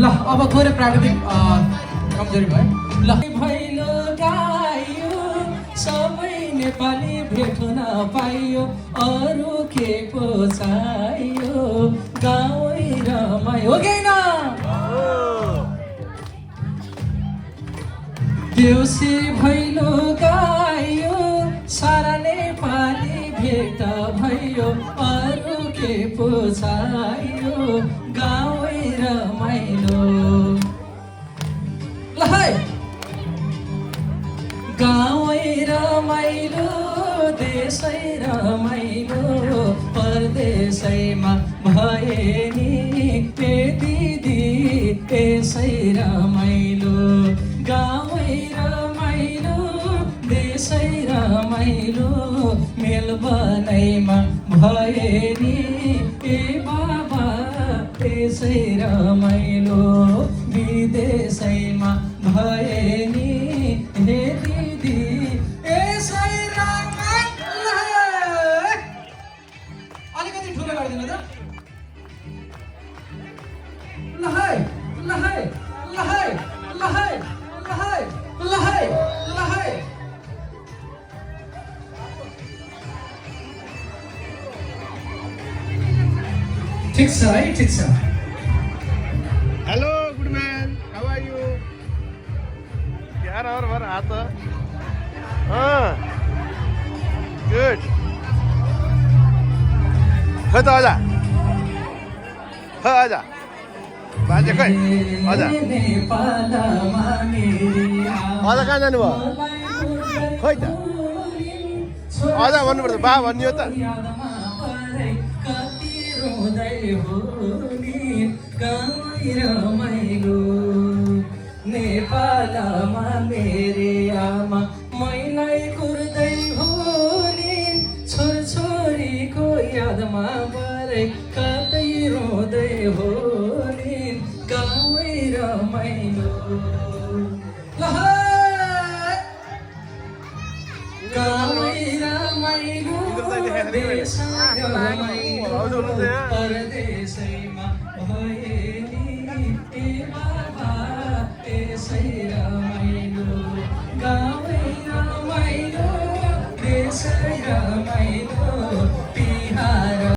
अब थोरै प्राविधिक कमजोरी भयो ल भैलो गायो सबै नेपाली भेट्न पाइयो अरू के पो चाहियो गाउँ रमाइलो हो कि होइन देउसी भैलो गायो सारा नेपाली भेट भयो अरू के पो चाहियो गाउँ रमाइलो ल है गाउँ रमाइलो देशै रमाइलो परदेशैमा भए नि दिदी त्यसै रमाइलो गाउँ रमाइलो देशै रमाइलो मेल बनैमा भए नि ए बाबा त्यसै रमाइलो विदेशैमा भए नि हे दिदी यसै रमाइलो अलिकति ठुलो गरिदिनु त ल है ल है ल है ल है ल है ल है ल है ठिक छ है ठिक छ hello good man how are you यार और भर आता हाँ गुड खै त आजा खै आजा बाजे खै आजा आजा कहाँ जानु भयो खै त आजा भन्नुपर्छ बा भनियो त रमाइलो नेपालमा मेरे आमा मैलाई कुर्दै होलिन् छोरछोरीको यादमा परे कतै रोँदै होलिन् गाउँ रमाइलो ल गाउँ रमाइलो देश रमाइलो परदेशैमा भए नि ए बाबा त्यसै